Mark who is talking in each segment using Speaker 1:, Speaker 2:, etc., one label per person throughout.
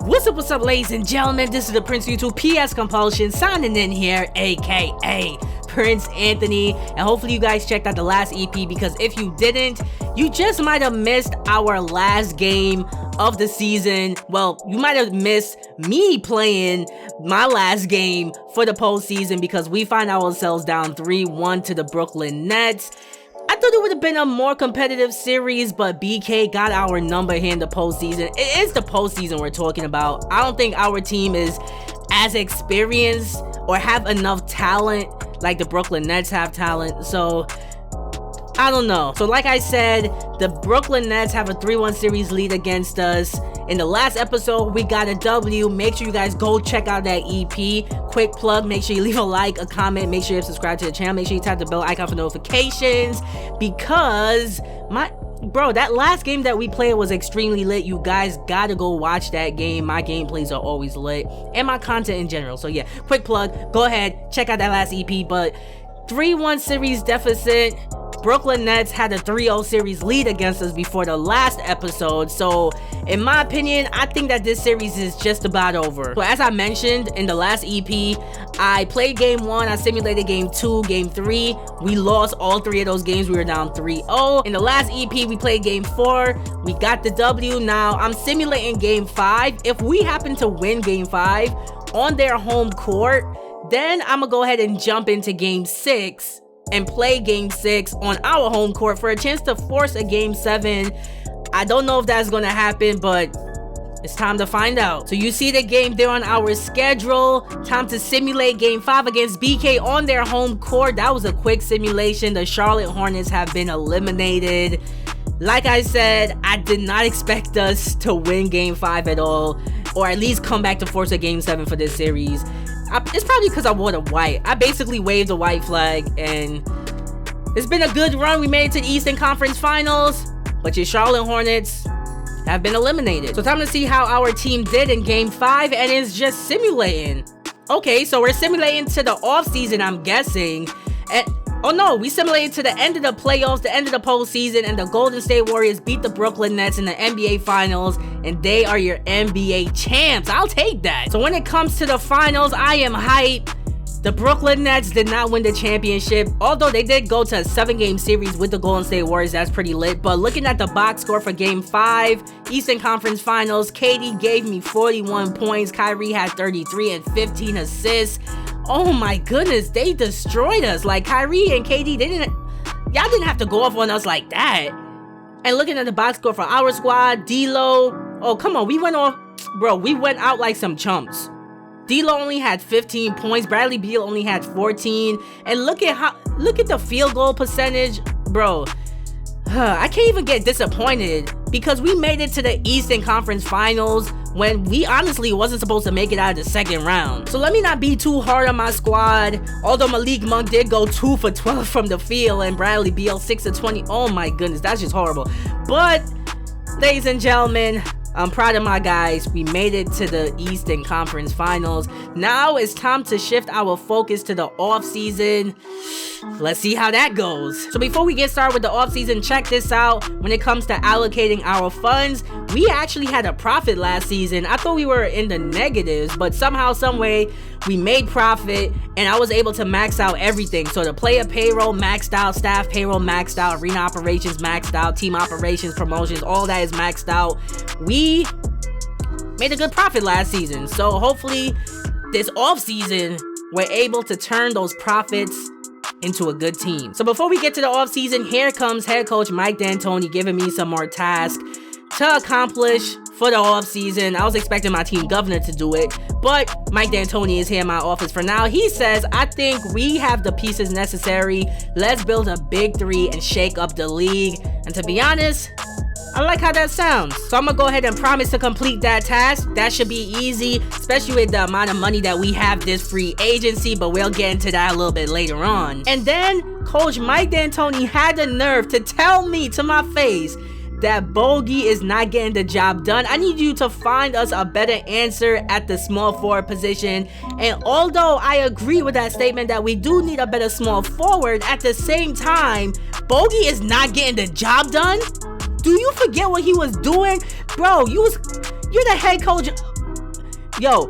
Speaker 1: What's up, ladies and gentlemen? This is the Prince YouTube PS Compulsion signing in here, aka Prince Anthony, and hopefully you guys checked out the last EP, because if you didn't, you just might have missed our last game of the season. Well, you might have missed me playing my last game for the postseason, because we find ourselves down 3-1 to the Brooklyn Nets. I thought it would have been a more competitive series, but BK got our number here in the postseason. It is the postseason we're talking about. I don't think our team is as experienced or have enough talent like the Brooklyn Nets have talent. So I don't know. So like I said, the Brooklyn Nets have a 3-1 series lead against us. In the last episode, we got a W. Make sure you guys go check out that EP. Quick plug, make sure you leave a like, a comment, make sure you subscribe to the channel, make sure you tap the bell icon for notifications, because that last game that we played was extremely lit. You guys gotta go watch that game. My gameplays are always lit, and my content in general. So yeah, quick plug, go ahead, check out that last EP. But 3-1 series deficit. Brooklyn Nets had a 3-0 series lead against us before the last episode. So in my opinion, I think that this series is just about over. So as I mentioned in the last EP, I played game 1, I simulated game 2, game 3. We lost all 3 of those games. We were down 3-0. In the last EP, we played game 4. We got the W. Now I'm simulating game 5. If we happen to win game 5 on their home court, then I'm gonna go ahead and jump into game 6 and play game 6 on our home court for a chance to force a game 7. I don't know if that's gonna happen, but it's time to find out. So you see the game there on our schedule. Time to simulate game 5 against BK on their home court. That was a quick simulation. The Charlotte Hornets have been eliminated. Like I said, I did not expect us to win game 5 at all, or at least come back to force a game 7 for this series. It's probably because I wore the white. I basically waved the white flag, and it's been a good run. We made it to the Eastern Conference Finals, but your Charlotte Hornets have been eliminated. So time to see how our team did in game 5, and it's just simulating. Okay, so we're simulating to the offseason, I'm guessing. And oh no, we simulated to the end of the playoffs, the end of the postseason, and the Golden State Warriors beat the Brooklyn Nets in the NBA Finals, and they are your NBA champs. I'll take that. So when it comes to the finals, I am hyped. The Brooklyn Nets did not win the championship, although they did go to a 7-game series with the Golden State Warriors. That's pretty lit. But looking at the box score for game 5, Eastern Conference Finals, KD gave me 41 points. Kyrie had 33 and 15 assists. Oh my goodness, they destroyed us. Like, Kyrie and KD, y'all didn't have to go off on us like that. And looking at the box score for our squad, D'Lo, oh come on, we went out like some chumps. D'Lo only had 15 points, Bradley Beal only had 14, and look at the field goal percentage, bro. I can't even get disappointed, because we made it to the Eastern Conference Finals when we honestly wasn't supposed to make it out of the second round. So let me not be too hard on my squad, although Malik Monk did go 2 for 12 from the field, and Bradley Beal 6 of 20. Oh my goodness, that's just horrible. But ladies and gentlemen, I'm proud of my guys. We made it to the Eastern Conference Finals. Now it's time to shift our focus to the offseason. Let's see how that goes. So before we get started with the offseason, check this out. When it comes to allocating our funds, we actually had a profit last season. I thought we were in the negatives, but somehow, some way, we made profit, and I was able to max out everything. So the player payroll maxed out, staff payroll maxed out, arena operations maxed out, team operations, promotions, all that is maxed out. We made a good profit last season. So hopefully this offseason, we're able to turn those profits into a good team. So before we get to the offseason, here comes head coach Mike D'Antoni giving me some more tasks to accomplish for the offseason. I was expecting my team governor to do it, but Mike D'Antoni is here in my office for now. He says, I think we have the pieces necessary. Let's build a big 3 and shake up the league. And to be honest, I like how that sounds. So I'm gonna go ahead and promise to complete that task. That should be easy, especially with the amount of money that we have this free agency, but we'll get into that a little bit later on. And then Coach Mike D'Antoni had the nerve to tell me to my face that Bogey is not getting the job done. I need you to find us a better answer at the small forward position. And although I agree with that statement that we do need a better small forward, at the same time, Bogey is not getting the job done. Do you forget what he was doing? Bro, you're the head coach Yo,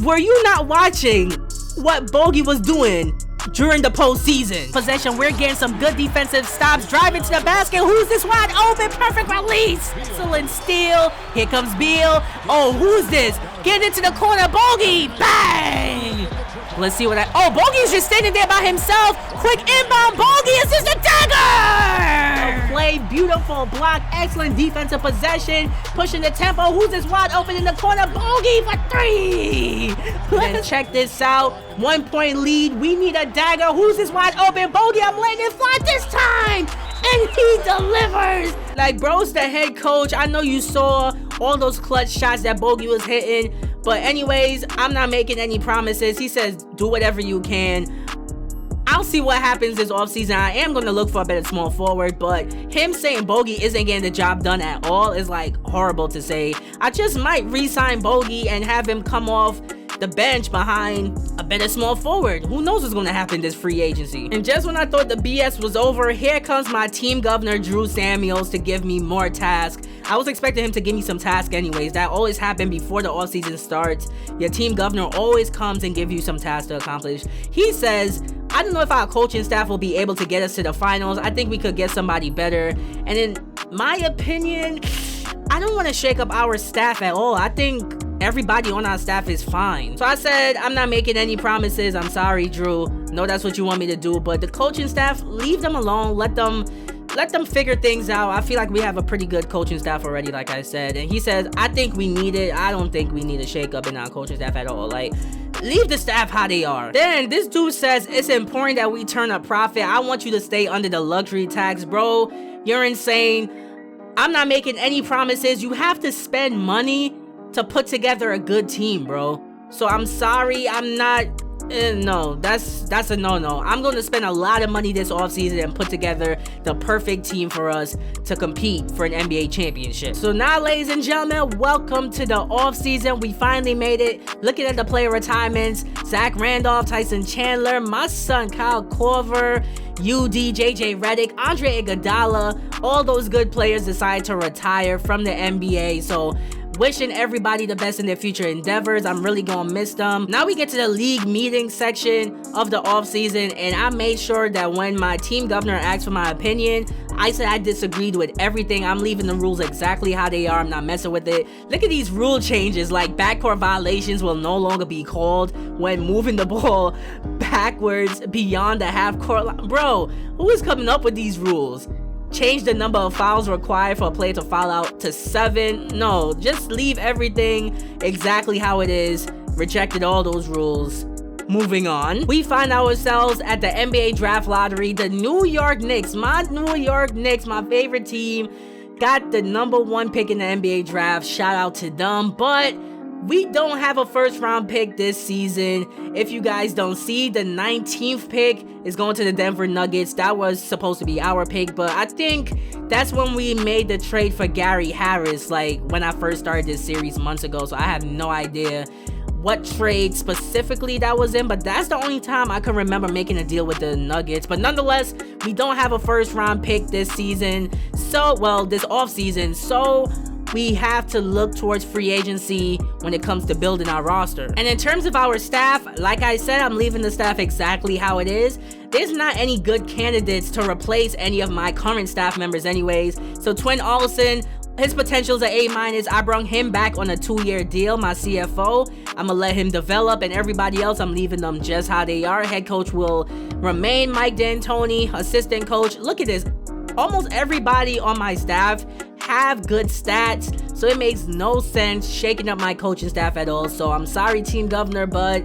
Speaker 1: were you not watching what Bogey was doing during the postseason? Possession, we're getting some good defensive stops. Driving to the basket. Who's this wide open? Perfect release. Excellent steal. Here comes Beal. Oh, who's this? Getting into the corner. Bogey. Bang. Let's see what Bogey's just standing there by himself. Quick inbound. Bogey is the dagger. Play, beautiful block, excellent defensive possession. Pushing the tempo. Who's this wide open in the corner? Bogey for 3. Then check this out. 1 point lead. We need a dagger. Who's this wide open? Bogey, I'm letting it fly this time. And he delivers. Like, bro's the head coach. I know you saw all those clutch shots that Bogey was hitting. But anyways, I'm not making any promises. He says, do whatever you can. I'll see what happens this offseason. I am going to look for a better small forward, but him saying Bogey isn't getting the job done at all is like horrible to say. I just might re-sign Bogey and have him come off the bench behind a better small forward. Who knows what's going to happen this free agency? And just when I thought the BS was over, here comes my team governor, Drew Samuels, to give me more tasks. I was expecting him to give me some tasks anyways. That always happened before the offseason starts. Your team governor always comes and gives you some tasks to accomplish. He says, I don't know if our coaching staff will be able to get us to the finals. I think we could get somebody better. And in my opinion, I don't want to shake up our staff at all. I think everybody on our staff is fine. So I said, I'm not making any promises. I'm sorry, Drew. No, that's what you want me to do. But the coaching staff, leave them alone. Let them figure things out. I feel like we have a pretty good coaching staff already, like I said. And he says, I think we need it. I don't think we need a shakeup in our coaching staff at all. Like, leave the staff how they are. Then this dude says, it's important that we turn a profit. I want you to stay under the luxury tax. Bro, you're insane. I'm not making any promises. You have to spend money to put together a good team, bro. So I'm sorry, I'm not no, that's a no-no. I'm going to spend a lot of money this offseason and put together the perfect team for us to compete for an NBA championship. So now, ladies and gentlemen, welcome to the offseason. We finally made it. Looking at the player retirements, Zach Randolph, Tyson Chandler, my son Kyle Korver, UD, JJ Redick, Andre Iguodala, all those good players decided to retire from the NBA. So wishing everybody the best in their future endeavors. I'm really gonna miss them. Now we get to the league meeting section of the offseason, and I made sure that when my team governor asked for my opinion, I said I disagreed with everything. I'm leaving the rules exactly how they are. I'm not messing with it. Look at these rule changes, like backcourt violations will no longer be called when moving the ball backwards beyond the half-court line. Bro, who is coming up with these rules? Change the number of fouls required for a player to foul out to 7. No, just leave everything exactly how it is. Rejected all those rules. Moving on, we find ourselves at the NBA draft lottery. The New York Knicks, my favorite team, got the #1 pick in the NBA draft. Shout out to them. But we don't have a first round pick this season. If you guys don't see, the 19th pick is going to the Denver Nuggets. That was supposed to be our pick, but I think that's when we made the trade for Gary Harris, like when I first started this series months ago. So I have no idea what trade specifically that was in, but that's the only time I can remember making a deal with the Nuggets. But nonetheless, we don't have a first round pick this season. So, well, this offseason. So we have to look towards free agency when it comes to building our roster. And in terms of our staff, like I said, I'm leaving the staff exactly how it is. There's not any good candidates to replace any of my current staff members anyways. So Twin Olsen, his potential is an A-. I brought him back on a 2-year deal, my CFO. I'm gonna let him develop, and everybody else, I'm leaving them just how they are. Head coach will remain Mike D'Antoni. Assistant coach, look at this. Almost everybody on my staff have good stats, so it makes no sense shaking up my coaching staff at all. So I'm sorry, team governor, but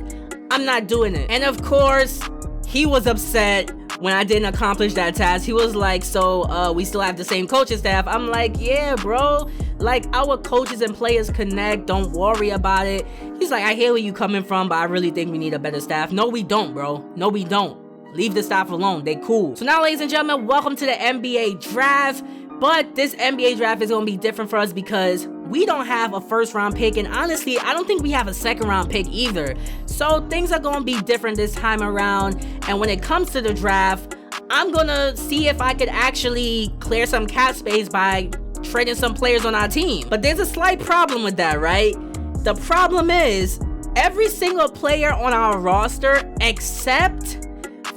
Speaker 1: I'm not doing it. And of course, he was upset when I didn't accomplish that task. He was like, so we still have the same coaching staff. I'm like, yeah, bro, like our coaches and players connect, don't worry about it. He's like, I hear where you coming from, but I really think we need a better staff. No, we don't, bro. No, we don't. Leave the staff alone. They cool. So now, ladies and gentlemen, welcome to the NBA draft. But this NBA draft is going to be different for us because we don't have a first round pick. And honestly, I don't think we have a second round pick either. So things are going to be different this time around. And when it comes to the draft, I'm going to see if I could actually clear some cap space by trading some players on our team. But there's a slight problem with that, right? The problem is, every single player on our roster, except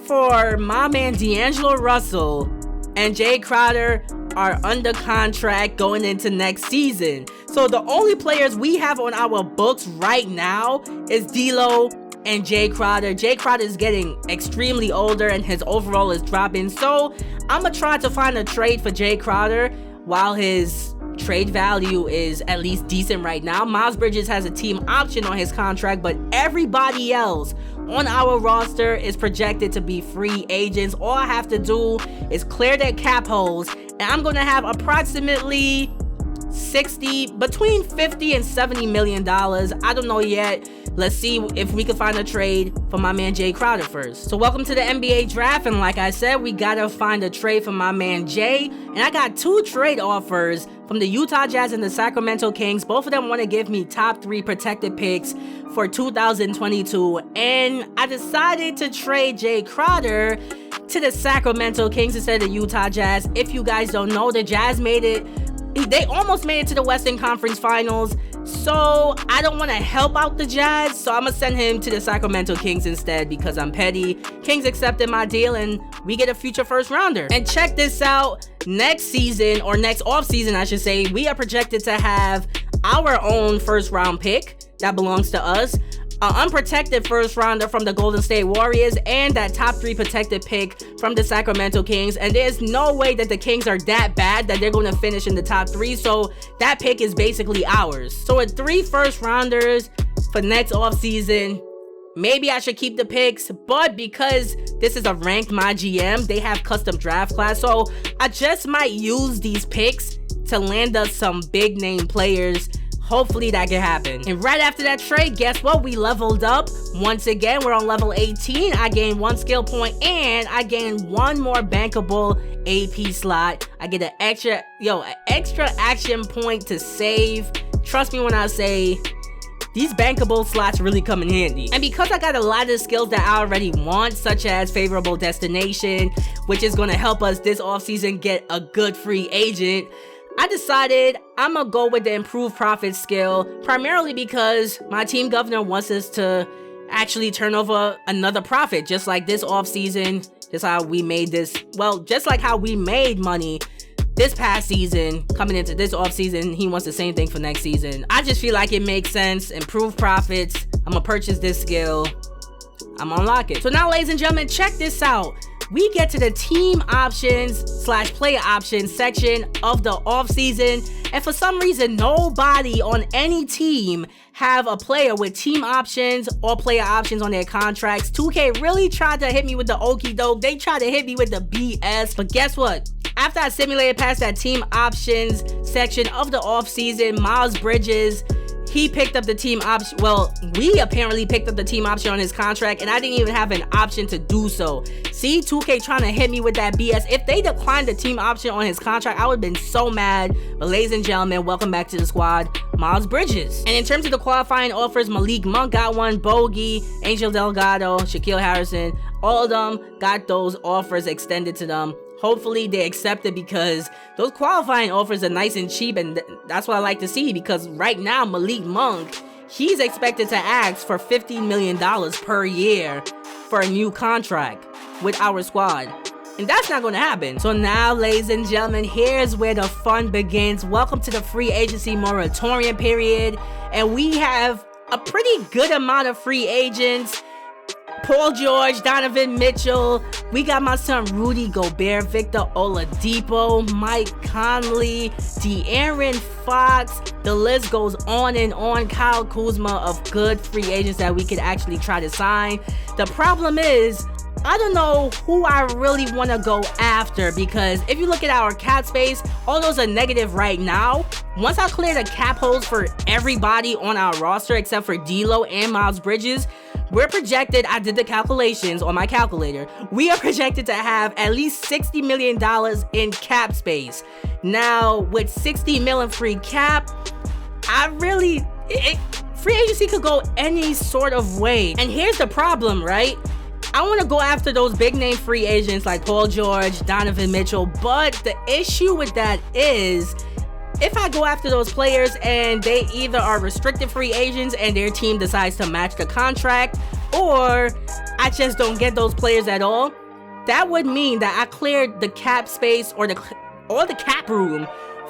Speaker 1: for my man D'Angelo Russell and Jay Crowder, are under contract going into next season. So the only players we have on our books right now is D'Lo and Jay Crowder. Jay Crowder is getting extremely older and his overall is dropping. So I'm gonna try to find a trade for Jay Crowder while his trade value is at least decent right now. Miles Bridges has a team option on his contract, but everybody else on our roster is projected to be free agents. All I have to do is clear their cap holes, and I'm gonna have approximately between 50 and 70 million dollars. I don't know yet. Let's see if we can find a trade for my man Jay Crowder first. So welcome to the NBA draft, and like I said, we gotta find a trade for my man Jay, and I got 2 trade offers from the Utah Jazz and the Sacramento Kings. Both of them want to give me top 3 protected picks for 2022, and I decided to trade Jay Crowder to the Sacramento Kings instead of the Utah Jazz. If you guys don't know, the Jazz they almost made it to the Western Conference Finals, so I don't want to help out the Jazz, so I'm gonna send him to the Sacramento Kings instead because I'm petty. Kings accepted my deal and we get a future first rounder. And check this out, next season, or next offseason I should say, we are projected to have our own first round pick that belongs to us, an unprotected first rounder from the Golden State Warriors, and that top 3 protected pick from the Sacramento Kings. And there's no way that the Kings are that bad that they're going to finish in the top 3, so that pick is basically ours. So with 3 first rounders for next offseason, maybe I should keep the picks, but because this is a ranked Mygm, they have custom draft class, so I just might use these picks to land us some big name players. Hopefully that can happen. And right after that trade, guess what? We leveled up. Once again, we're on level 18. I gained 1 skill point and I gained 1 more bankable AP slot. I get an extra action point to save. Trust me when I say these bankable slots really come in handy. And because I got a lot of skills that I already want, such as favorable destination, which is gonna help us this offseason get a good free agent, I decided I'm gonna go with the improved profit skill, primarily because my team governor wants us to actually turn over another profit, just like this offseason. Just how we made this, well, just like how we made money this past season, coming into this offseason, he wants the same thing for next season. I just feel like it makes sense. Improve profits. I'm gonna purchase this skill. I'm gonna unlock it. So now, ladies and gentlemen, check this out. We get to the team options / player options section of the offseason, and for some reason, nobody on any team have a player with team options or player options on their contracts. 2K really tried to hit me with the okie doke. They tried to hit me with the BS, but guess what? After I simulated past that team options section of the offseason, Miles Bridges, he picked up the team option. Well, we apparently picked up the team option on his contract, and I didn't even have an option to do so. See, 2K trying to hit me with that BS. If they declined the team option on his contract, I would have been so mad. But ladies and gentlemen, welcome back to the squad, Miles Bridges. And in terms of the qualifying offers, Mygm got one, Bogey, Angel Delgado, Shaquille Harrison, all of them got those offers extended to them. Hopefully they accept it because those qualifying offers are nice and cheap, and that's what I like to see, because right now Mygm, he's expected to ask for $15 million per year for a new contract with our squad. And that's not going to happen. So now, ladies and gentlemen, here's where the fun begins. Welcome to the free agency moratorium period. And we have a pretty good amount of free agents. Paul George, Donovan Mitchell, we got my son Rudy Gobert, Victor Oladipo, Mike Conley, De'Aaron Fox, the list goes on and on. Kyle Kuzma, of good free agents that we could actually try to sign. The problem is, I don't know who I really want to go after, because if you look at our cap space, all those are negative right now. Once I clear the cap holes for everybody on our roster except for D'Lo and Miles Bridges, we're projected, I did the calculations on my calculator, we are projected to have at least $60 million in cap space. Now, with $60 million free cap, free agency could go any sort of way. And here's the problem, right? I want to go after those big name free agents like Paul George, Donovan Mitchell, but the issue with that is if I go after those players and they either are restricted free agents and their team decides to match the contract, or I just don't get those players at all, that would mean that I cleared the cap space or the cap room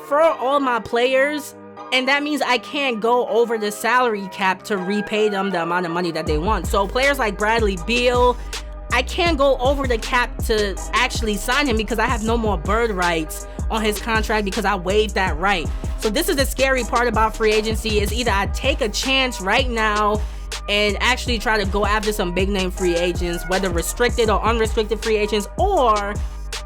Speaker 1: for all my players, and that means I can't go over the salary cap to repay them the amount of money that they want. So players like Bradley Beal, I can't go over the cap to actually sign him because I have no more bird rights on his contract because I waived that right. So this is the scary part about free agency, is either I take a chance right now and actually try to go after some big name free agents, whether restricted or unrestricted free agents, or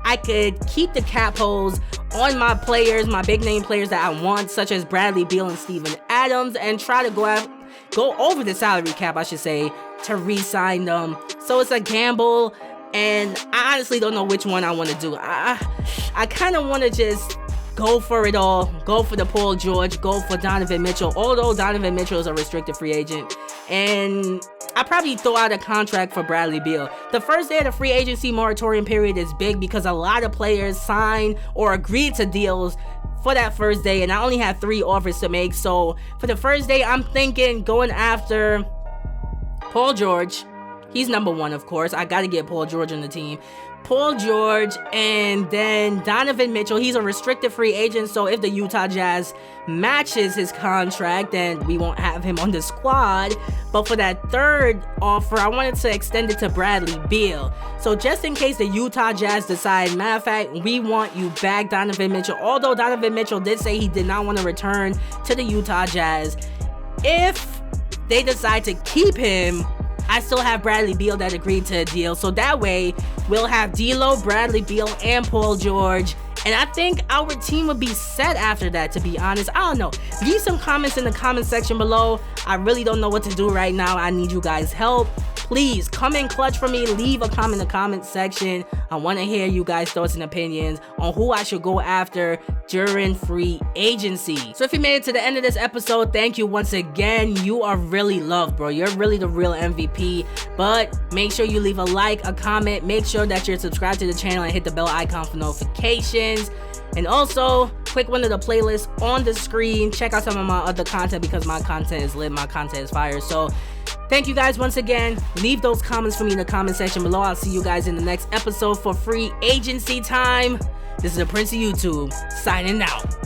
Speaker 1: I could keep the cap holes on my players, my big name players that I want, such as Bradley Beal and Steven Adams, and try to go over the salary cap, I should say, to re-sign them. So it's a gamble, and I honestly don't know which one I want to do. I kind of want to just go for it all, go for the Paul George, go for Donovan Mitchell, although Donovan Mitchell is a restricted free agent, and I probably throw out a contract for Bradley Beal. The first day of the free agency moratorium period is big because a lot of players sign or agree to deals for that first day, and I only have 3 offers to make. So for the first day, I'm thinking going after Paul George. He's number 1, of course. I gotta get Paul George on the team. Paul George, and then Donovan Mitchell. He's a restricted free agent, so if the Utah Jazz matches his contract, then we won't have him on the squad. But for that third offer, I wanted to extend it to Bradley Beal. So just in case the Utah Jazz decide, matter of fact, we want you back, Donovan Mitchell. Although Donovan Mitchell did say he did not want to return to the Utah Jazz, if they decide to keep him, I still have Bradley Beal that agreed to a deal. So that way, we'll have D'Lo, Bradley Beal, and Paul George. And I think our team would be set after that, to be honest. I don't know. Leave some comments in the comment section below. I really don't know what to do right now. I need you guys' help. Please come in clutch for me. Leave a comment in the comment section. I want to hear you guys' thoughts and opinions on who I should go after during free agency. So if you made it to the end of this episode, thank you once again. You are really loved, bro. You're really the real MVP. But make sure you leave a like, a comment. Make sure that you're subscribed to the channel and hit the bell icon for notifications. And also, click one of the playlists on the screen. Check out some of my other content because my content is lit, my content is fire. So thank you guys once again. Leave those comments for me in the comment section below. I'll see you guys in the next episode for free agency time. This is the Prince of YouTube, signing out.